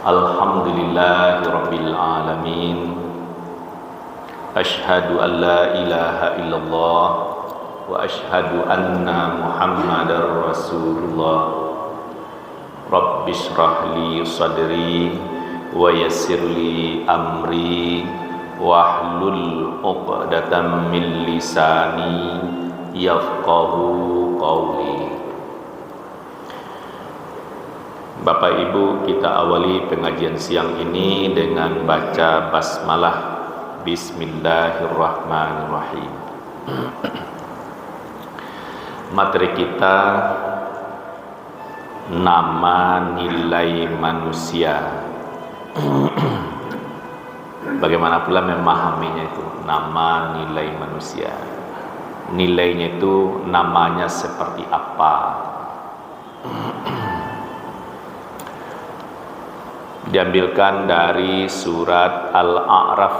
Alhamdulillahirabbil alamin. Asyhadu an la ilaha illallah wa asyhadu anna Muhammadar Rasulullah. Rabbi shrah li sadri wa yassir li amri wahlul 'uqdatam min lisani yafqahu qawli. Bapak Ibu, kita awali pengajian siang ini dengan baca basmalah. Bismillahirrahmanirrahim. Materi kita nama nilai manusia. Bagaimana pula memahaminya itu, nama nilai manusia. Nilainya itu namanya seperti apa? Diambilkan dari surat Al-A'raf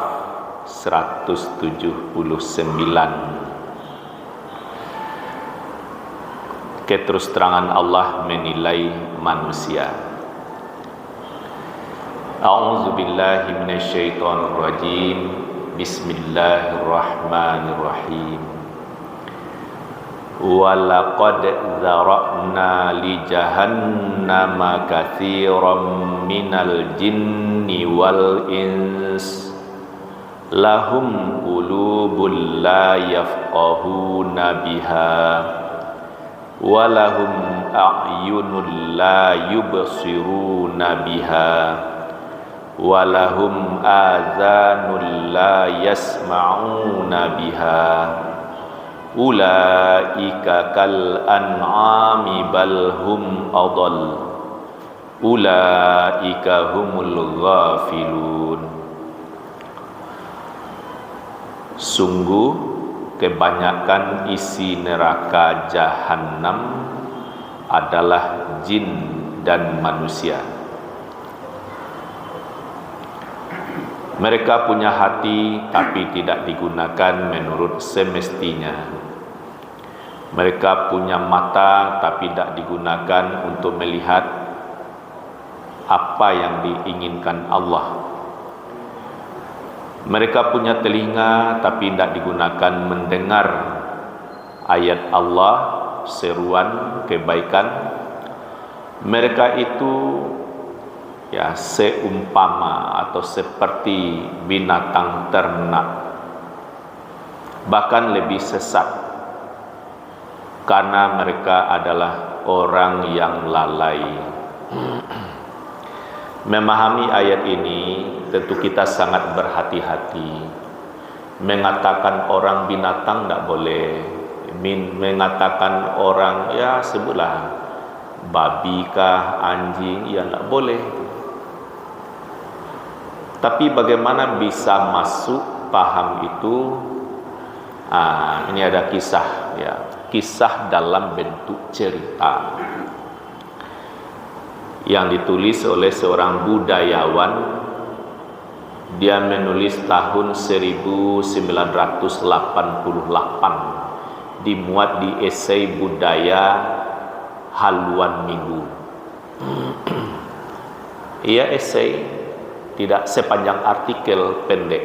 179. Keterus terangan Allah menilai manusia. A'udzu billahi minasyaitonir rajim. Bismillahirrahmanirrahim. Walaqad dzara'na li jahannama katsiran minal jinni wal ins lahum qulubun la yafqahuna biha wa lahum a'yunun la yubsiruna biha wa lahum adhanun la yasma'una biha. Ulaika kal an'ami bal hum adall. Ulaika humul ghafilun. Sungguh kebanyakan isi neraka Jahannam adalah jin dan manusia. Mereka punya hati tapi tidak digunakan menurut semestinya. Mereka punya mata tapi tidak digunakan untuk melihat apa yang diinginkan Allah. Mereka punya telinga tapi tidak digunakan mendengar ayat Allah, seruan kebaikan. Mereka itu seumpama atau seperti binatang ternak, bahkan lebih sesat, karena mereka adalah orang yang lalai. Memahami ayat ini tentu kita sangat berhati-hati. Mengatakan orang binatang tidak boleh, mengatakan orang sebutlah babi kah, anjing, tidak boleh. Tapi bagaimana bisa masuk paham itu? Ini ada kisah, kisah dalam bentuk cerita yang ditulis oleh seorang budayawan. Dia menulis tahun 1988, dimuat di esai budaya Haluan Minggu. Ia esai, tidak sepanjang artikel pendek.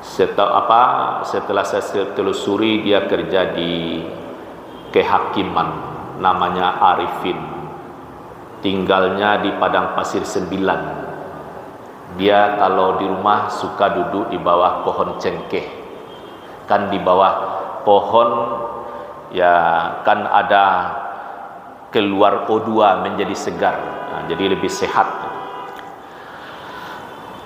Setelah saya telusuri, dia kerja di kehakiman, namanya Arifin, tinggalnya di Padang Pasir 9. Dia kalau di rumah suka duduk di bawah pohon cengkeh. Kan di bawah pohon kan ada keluar O2 menjadi segar, jadi lebih sehat.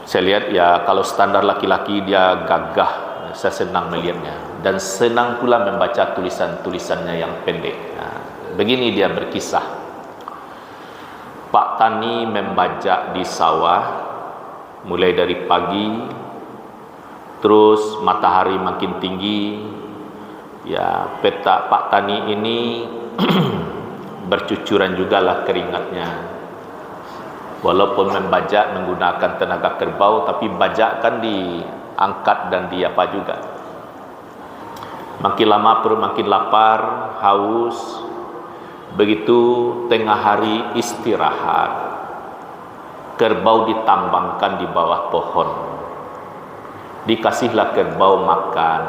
Saya lihat kalau standar laki-laki dia gagah, saya senang melihatnya dan senang pula membaca tulisan-tulisannya yang pendek. Begini dia berkisah. Pak Tani membajak di sawah mulai dari pagi, terus matahari makin tinggi. Pak Tani ini bercucuran jugalah keringatnya. Walaupun membajak menggunakan tenaga kerbau, tapi bajak kan diangkat dan diapa juga. Makin lama perut makin lapar, haus. Begitu tengah hari istirahat, kerbau ditambangkan di bawah pohon. Dikasihlah kerbau makan.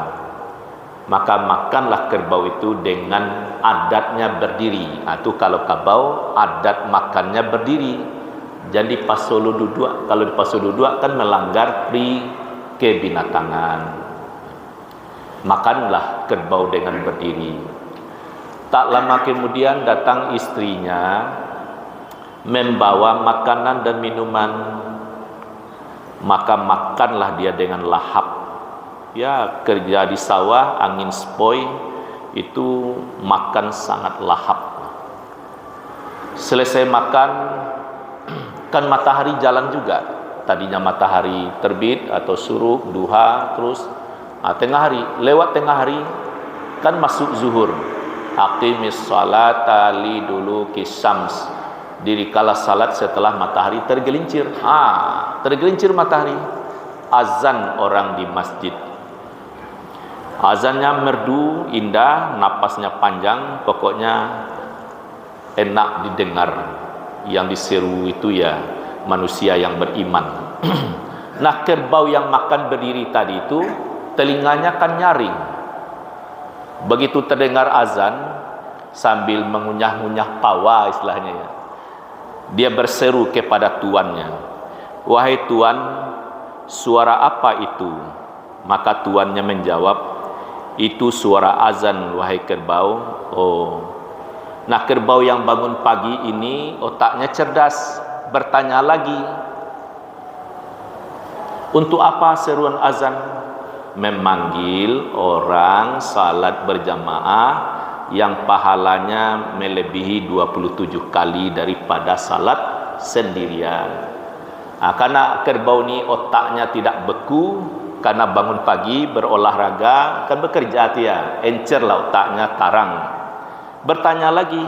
Maka makanlah kerbau itu dengan adatnya berdiri. Itu kalau kabau adat makannya berdiri. Jadi pasolo duduk. Kalau di pasolo duduk kan melanggar pri kebinatangan. Makanlah kerbau dengan berdiri. Tak lama kemudian datang istrinya membawa makanan dan minuman. Maka makanlah dia dengan lahap. Ya, kerja di sawah, angin sepoi, itu makan sangat lahap. Selesai makan, kan matahari jalan juga. Tadinya matahari terbit atau suruk, duha, terus tengah hari. Lewat tengah hari, kan masuk zuhur. Aqimis salata liduluki syams. Dirikanlah salat setelah matahari tergelincir. Tergelincir matahari. Azan orang di masjid. Azannya merdu, indah, napasnya panjang, pokoknya enak didengar. Yang diseru itu ya manusia yang beriman. Nah, kerbau yang makan berdiri tadi itu telinganya kan nyaring. Begitu terdengar azan, sambil mengunyah-ngunyah pawa istilahnya ya, dia berseru kepada tuannya, "Wahai tuan, suara apa itu?" Maka tuannya menjawab, "Itu suara azan, wahai kerbau." Nah, kerbau yang bangun pagi ini otaknya cerdas, bertanya lagi, "Untuk apa seruan azan?" Memanggil orang salat berjamaah yang pahalanya melebihi 27 kali daripada salat sendirian. Karena kerbau ini otaknya tidak beku, karena bangun pagi berolahraga, kan bekerja dia, encerlah otaknya, tarang. Bertanya lagi,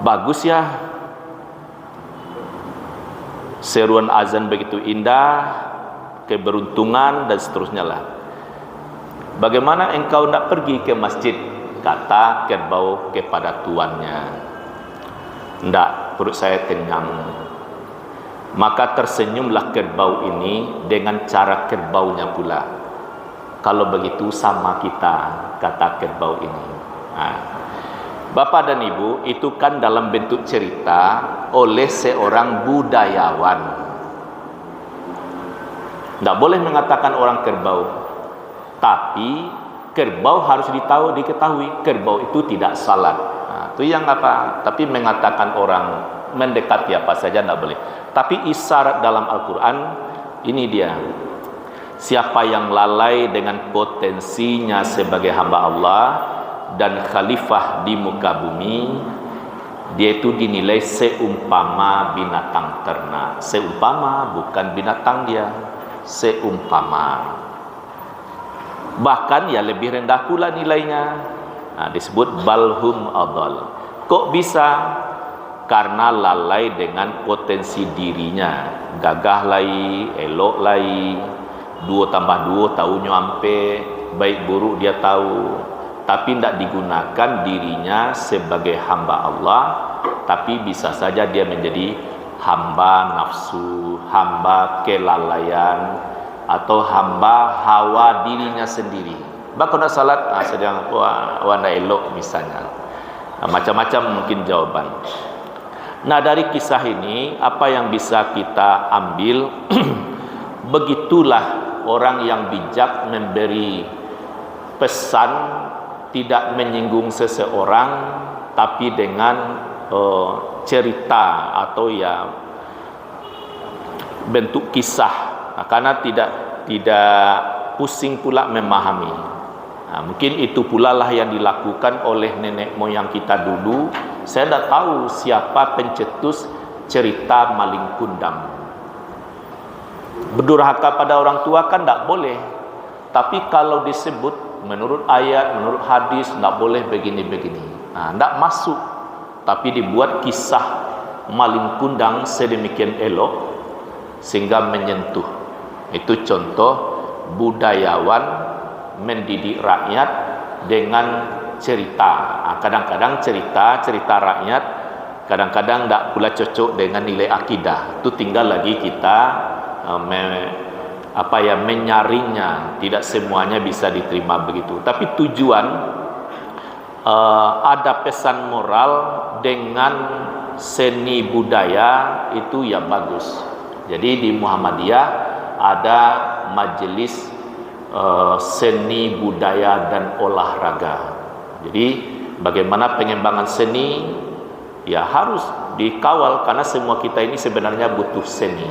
"Bagus ya, seruan azan begitu indah, keberuntungan dan seterusnya lah. Bagaimana engkau nak pergi ke masjid?" Kata kerbau kepada tuannya, "Ndak, perut saya kenyang." Maka tersenyumlah kerbau ini dengan cara kerbaunya pula. "Kalau begitu sama kita," kata kerbau ini. Bapak dan Ibu, itu kan dalam bentuk cerita oleh seorang budayawan. Tidak boleh mengatakan orang kerbau, tapi kerbau harus diketahui kerbau itu tidak salat. Itu yang apa? Tapi mengatakan orang mendekati apa saja tidak boleh. Tapi isyarat dalam Al-Quran ini dia. Siapa yang lalai dengan potensinya sebagai hamba Allah dan khalifah di muka bumi, dia itu dinilai seumpama binatang ternak. Seumpama, bukan binatang dia. Seumpama. Bahkan ya lebih rendah pula nilainya. Disebut balhum adal. Kok bisa? Karena lalai dengan potensi dirinya. Gagah lai, elok lai, 2 tambah 2 tahu nyampe, baik buruk dia tahu, tapi tidak digunakan dirinya sebagai hamba Allah, tapi bisa saja dia menjadi hamba nafsu, hamba kelalaian, atau hamba hawa dirinya sendiri. Bahkan nak salat sedang warna elok misalnya. Macam-macam mungkin jawaban. Nah, dari kisah ini apa yang bisa kita ambil? Begitulah orang yang bijak memberi pesan, tidak menyinggung seseorang, tapi dengan cerita atau ya bentuk kisah, karena tidak pusing pula memahami. Mungkin itu pula lah yang dilakukan oleh nenek moyang kita dulu. Saya tidak tahu siapa pencetus cerita maling kundang. Berdurhaka pada orang tua kan tidak boleh, tapi kalau disebut menurut ayat, menurut hadis, tidak boleh begini-begini, tidak masuk. Tapi dibuat kisah maling kundang sedemikian elok sehingga menyentuh. Itu contoh budayawan mendidik rakyat dengan cerita. Kadang-kadang cerita rakyat, kadang-kadang tidak pula cocok dengan nilai akidah. Itu tinggal lagi kita menyaringnya. Tidak semuanya bisa diterima begitu. Tapi tujuan ada pesan moral dengan seni budaya itu ya bagus. Jadi di Muhammadiyah ada majelis seni budaya dan olahraga. Jadi bagaimana pengembangan seni ya harus dikawal, karena semua kita ini sebenarnya butuh seni.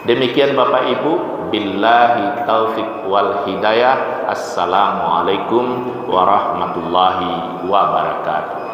Demikian Bapak Ibu, billahi taufik wal hidayah. Assalamualaikum warahmatullahi wabarakatuh.